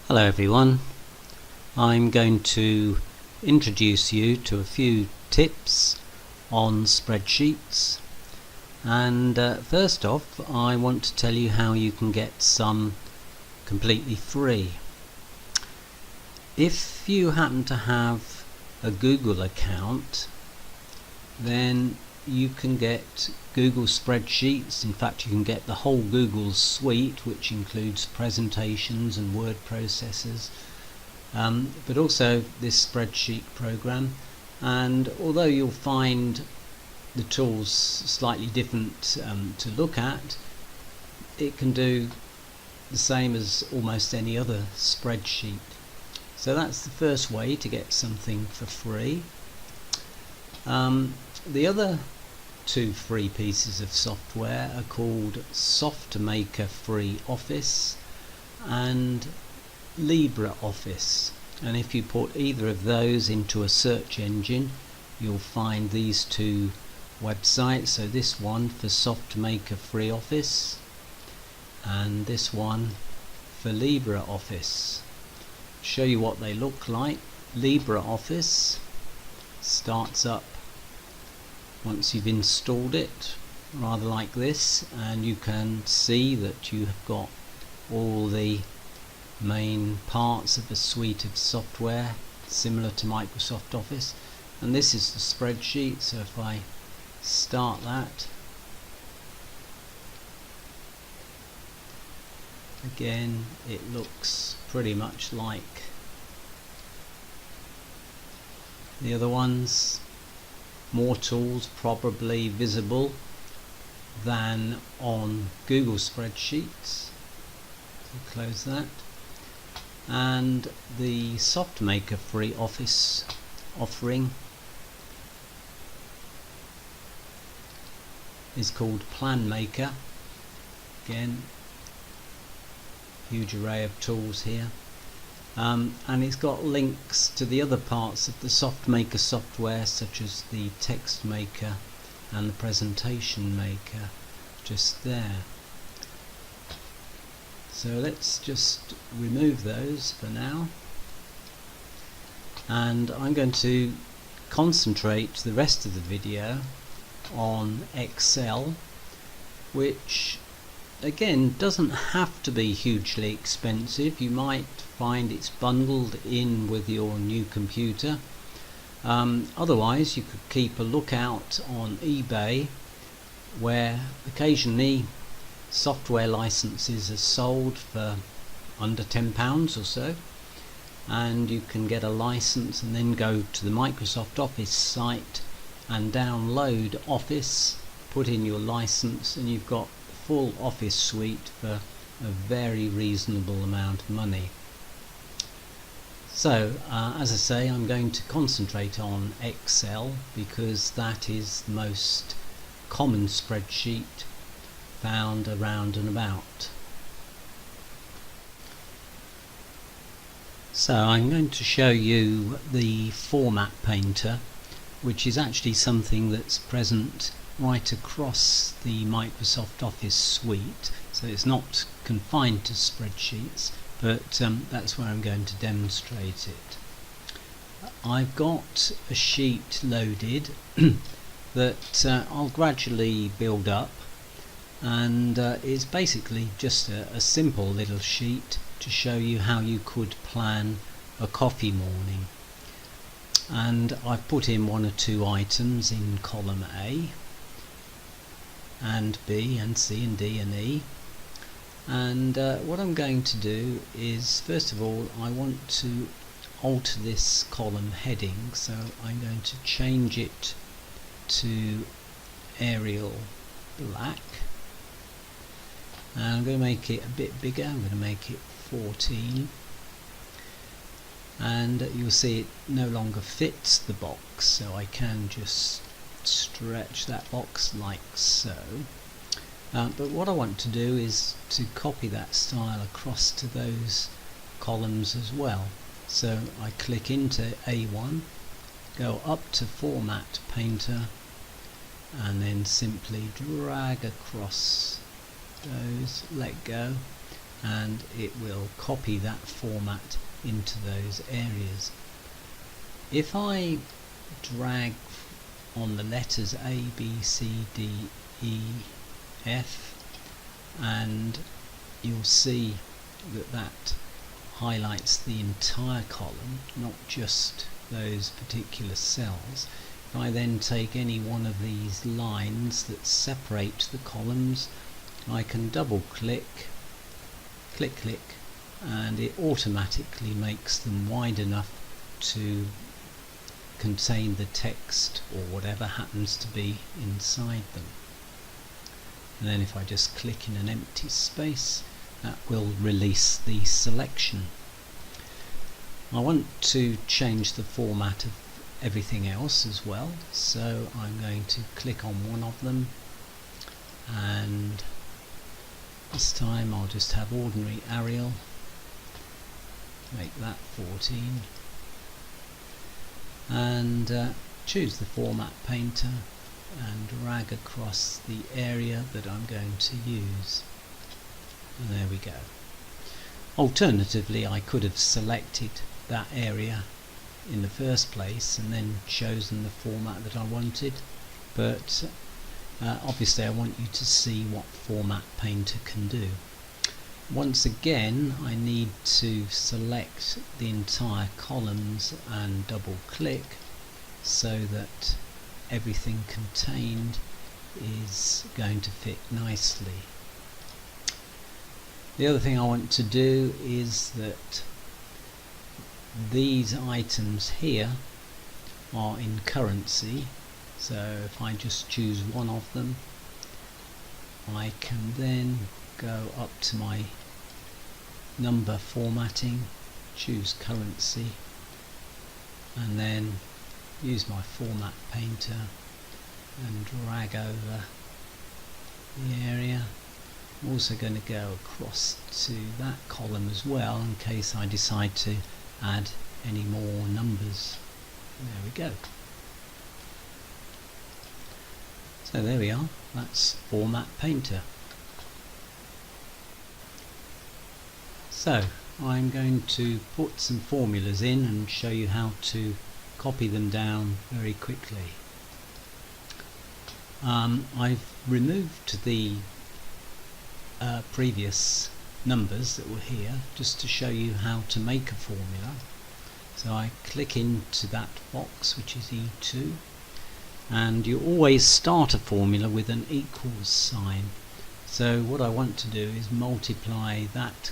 Hello everyone, I'm going to introduce you to a few tips on spreadsheets, and first off I want to tell you how you can get some completely free. If you happen to have a Google account, then you can get Google Spreadsheets. In fact, you can get the whole Google suite, which includes presentations and word processors, but also this spreadsheet program. And although you'll find the tools slightly different to look at, it can do the same as almost any other spreadsheet. So that's the first way to get something for free. The other two free pieces of software are called SoftMaker Free Office and LibreOffice, and if you put either of those into a search engine you'll find these two websites. So this one for SoftMaker Free Office and this one for LibreOffice. Show you what they look like. LibreOffice starts up once you've installed it, rather like this, and you can see that you have got all the main parts of a suite of software similar to Microsoft Office. And this is the spreadsheet, so if I start that, again it looks pretty much like the other ones. More tools probably visible than on Google Spreadsheets. So close that. And the SoftMaker Free Office offering is called PlanMaker. Again, huge array of tools here. And it's got links to the other parts of the SoftMaker software, such as the text maker and the presentation maker, just there. So let's just remove those for now, and I'm going to concentrate the rest of the video on Excel, which again doesn't have to be hugely expensive. You might find it's bundled in with your new computer. Otherwise you could keep a lookout on eBay, where occasionally software licenses are sold for under £10 or so, and you can get a license and then go to the Microsoft Office site and download Office, put in your license, and you've got full Office suite for a very reasonable amount of money. So as I say, I'm going to concentrate on Excel because that is the most common spreadsheet found around and about. So I'm going to show you the format painter, which is actually something that's present right across the Microsoft Office suite, so it's not confined to spreadsheets, but that's where I'm going to demonstrate it. I've got a sheet loaded that I'll gradually build up, and it's basically just a simple little sheet to show you how you could plan a coffee morning. And I've put in one or two items in column A and B and C and D and E, and what I'm going to do is, first of all, I want to alter this column heading, so I'm going to change it to Arial black, and I'm going to make it a bit bigger. I'm going to make it 14, and you'll see it no longer fits the box, so I can just stretch that box like so. But what I want to do is to copy that style across to those columns as well. So I click into A1, go up to Format Painter, and then simply drag across those, let go, and it will copy that format into those areas. If I drag on the letters A, B, C, D, E, F, and you'll see that that highlights the entire column, not just those particular cells. If I then take any one of these lines that separate the columns, I can double click, click, and it automatically makes them wide enough to contain the text or whatever happens to be inside them. And then if I just click in an empty space, that will release the selection. I want to change the format of everything else as well, so I'm going to click on one of them, and this time I'll just have ordinary Arial, make that 14, and choose the format painter and drag across the area that I'm going to use, and there we go. Alternatively, I could have selected that area in the first place and then chosen the format that I wanted, but obviously I want you to see what Format Painter can do. Once again, I need to select the entire columns and double click so that everything contained is going to fit nicely. The other thing I want to do is that these items here are in currency, so if I just choose one of them, I can then go up to my number formatting, choose currency, and then use my format painter and drag over the area. I'm also going to go across to that column as well in case I decide to add any more numbers. There we go. So there we are, that's Format Painter. So I'm going to put some formulas in and show you how to copy them down very quickly. I've removed the previous numbers that were here just to show you how to make a formula. So I click into that box, which is E2, and you always start a formula with an equals sign. So what I want to do is multiply that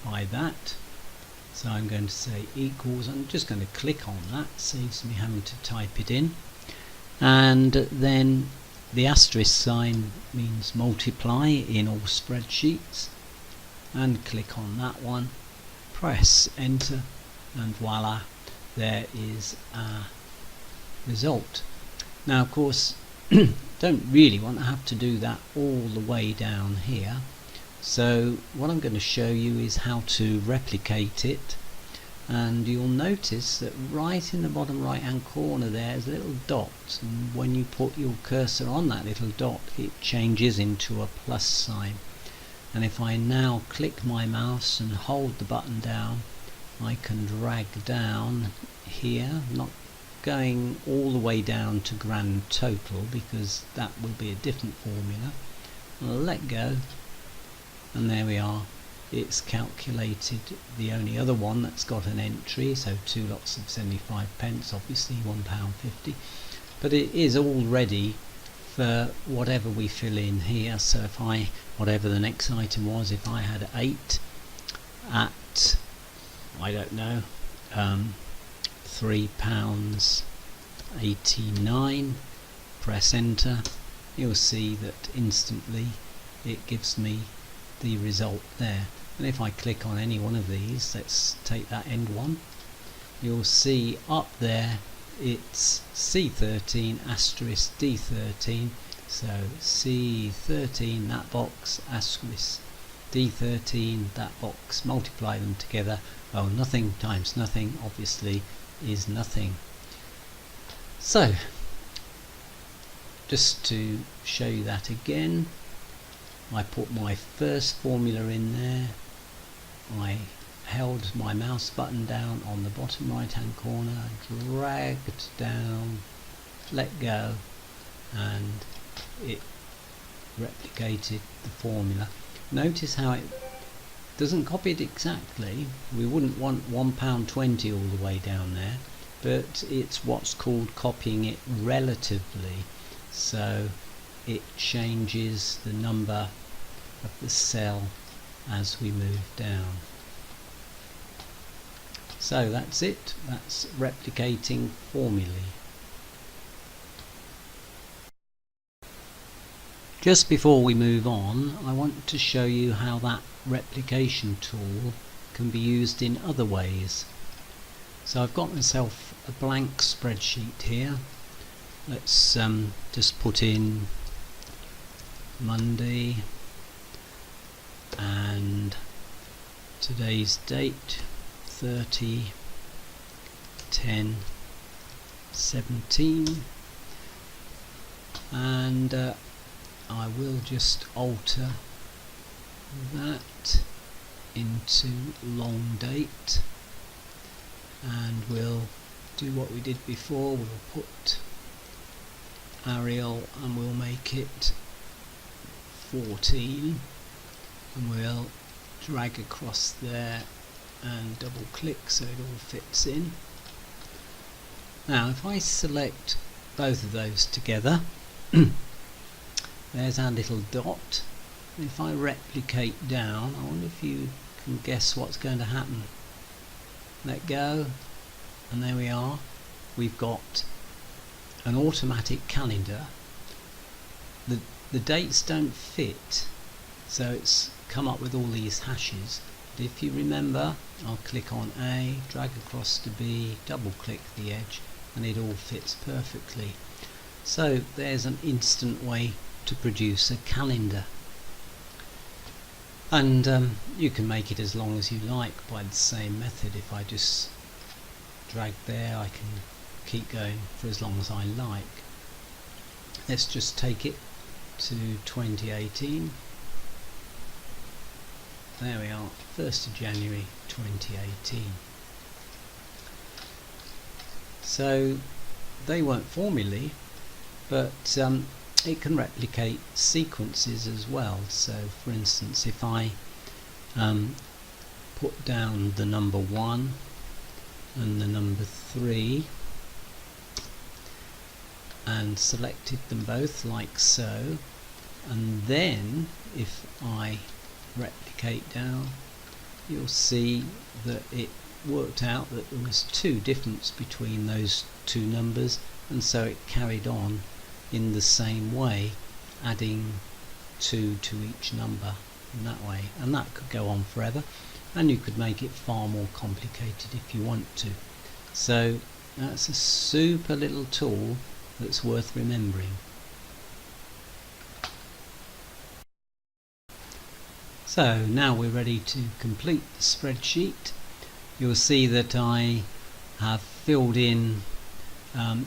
by that. So I'm going to say equals, I'm just going to click on that, saves me having to type it in, and then the asterisk sign means multiply in all spreadsheets, and click on that one, press enter, and voila, there is a result. Now of course don't really want to have to do that all the way down here, so what I'm going to show you is how to replicate it, and you'll notice that right in the bottom right hand corner there is a little dot, and when you put your cursor on that little dot it changes into a plus sign. And if I now click my mouse and hold the button down, I can drag down here, not going all the way down to grand total because that will be a different formula. I'll let go, and there we are. It's calculated the only other one that's got an entry, so 2 lots of 75 pence, obviously £1.50, but it is all ready for whatever we fill in here. So if I, whatever the next item was, if I had 8 at, I don't know, £3.89, press enter, you'll see that instantly it gives me the result there. And if I click on any one of these, let's take that end one, you'll see up there it's C13 asterisk D13, so C13 that box asterisk D13 that box, multiply them together. Well, nothing times nothing obviously is nothing. So just to show you that again, I put my first formula in there, I held my mouse button down on the bottom right hand corner, dragged down, let go, and it replicated the formula. Notice how it doesn't copy it exactly. We wouldn't want £1.20 all the way down there, but it's what's called copying it relatively, so it changes the number of the cell as we move down. So that's it, that's replicating formulae. Just before we move on, I want to show you how that replication tool can be used in other ways. So I've got myself a blank spreadsheet here. Let's just put in Monday and today's date, 30/10/17, and I will just alter that into long date, and we'll do what we did before. We'll put Arial and we'll make it 14, and we'll drag across there and double click so it all fits in. Now if I select both of those together, there's our little dot. If I replicate down, I wonder if you can guess what's going to happen. Let go, and there we are. We've got an automatic calendar. The dates don't fit, so it's come up with all these hashes. But if you remember, I'll click on A, drag across to B, double click the edge, and it all fits perfectly. So there's an instant way to produce a calendar, and you can make it as long as you like by the same method. If I just drag there, I can keep going for as long as I like. Let's just take it to 2018. There we are, 1st of January 2018. So they weren't formulae, but it can replicate sequences as well. So for instance, if I put down the number 1 and the number 3 and selected them both like so, and then if I replicate down, you'll see that it worked out that there was 2 difference between those 2 numbers, and so it carried on in the same way, adding 2 to each number in that way, and that could go on forever, and you could make it far more complicated if you want to. So that's a super little tool that's worth remembering. So now we're ready to complete the spreadsheet. You'll see that I have filled in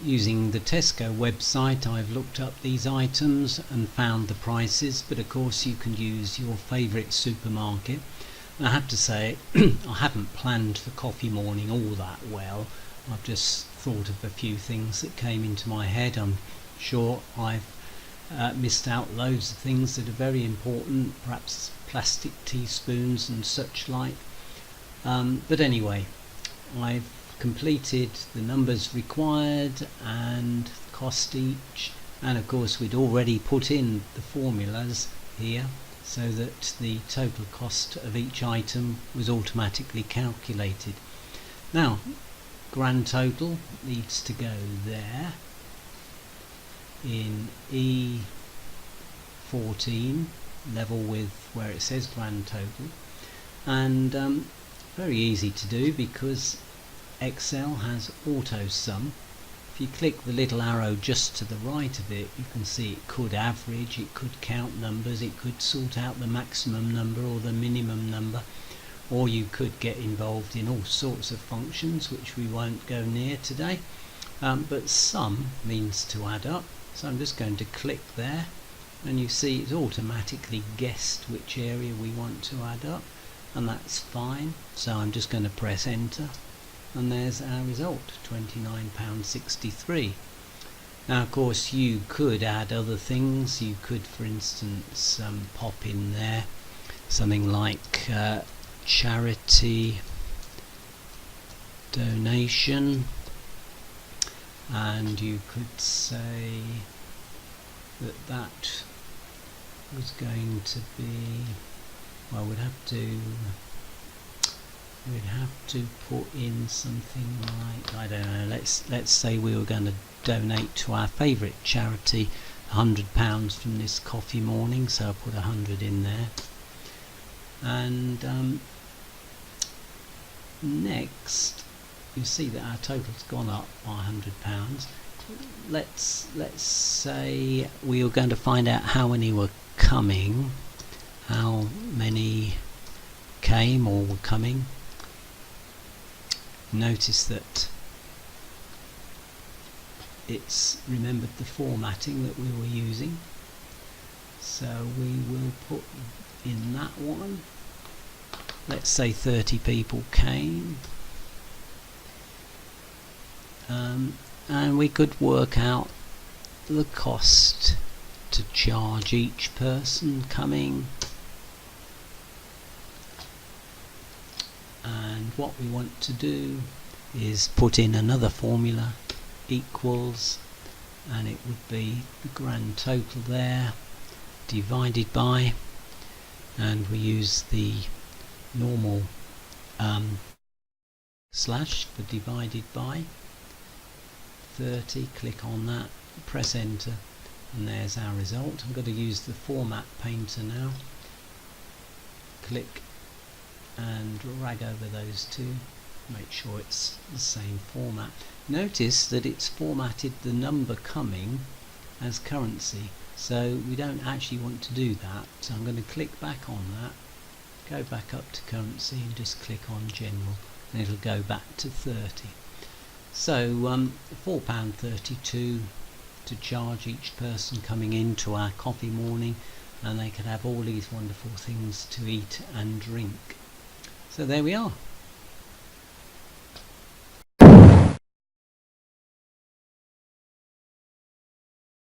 using the Tesco website. I've looked up these items and found the prices, but of course you can use your favourite supermarket. And I have to say, I haven't planned the coffee morning all that well. I've just thought of a few things that came into my head. I'm sure I've missed out loads of things that are very important, perhaps plastic teaspoons and such like. But anyway, I've completed the numbers required and the cost each, and of course we'd already put in the formulas here so that the total cost of each item was automatically calculated. Now grand total needs to go there in E14, level with where it says grand total, and very easy to do because Excel has auto sum. If you click the little arrow just to the right of it, you can see it could average, it could count numbers, it could sort out the maximum number or the minimum number, or you could get involved in all sorts of functions which we won't go near today. But sum means to add up, so I'm just going to click there and you see it's automatically guessed which area we want to add up, and that's fine. So I'm just going to press enter, and there's our result, £29.63. Now of course you could add other things. You could, for instance, pop in there something like charity donation, and you could say that that was going to be, well, we'd have to put in something like, I don't know, let's say we were going to donate to our favourite charity £100 from this coffee morning, so I'll put 100 in there. And next you see that our total's gone up by £100. Let's say we were going to find out how many were coming, how many came or were coming. Notice that it's remembered the formatting that we were using, so we will put in that one. Let's say 30 people came, and we could work out the cost to charge each person coming. And what we want to do is put in another formula, equals, and it would be the grand total there divided by, and we use the normal slash for divided by 30. Click on that, press enter, and there's our result. I'm going to use the format painter now. Click and drag over those two, make sure it's the same format. Notice that it's formatted the number coming as currency, so we don't actually want to do that. So I'm going to click back on that, go back up to currency and just click on general, and it'll go back to 30. So £4.32 to charge each person coming into our coffee morning, and they could have all these wonderful things to eat and drink. So there we are.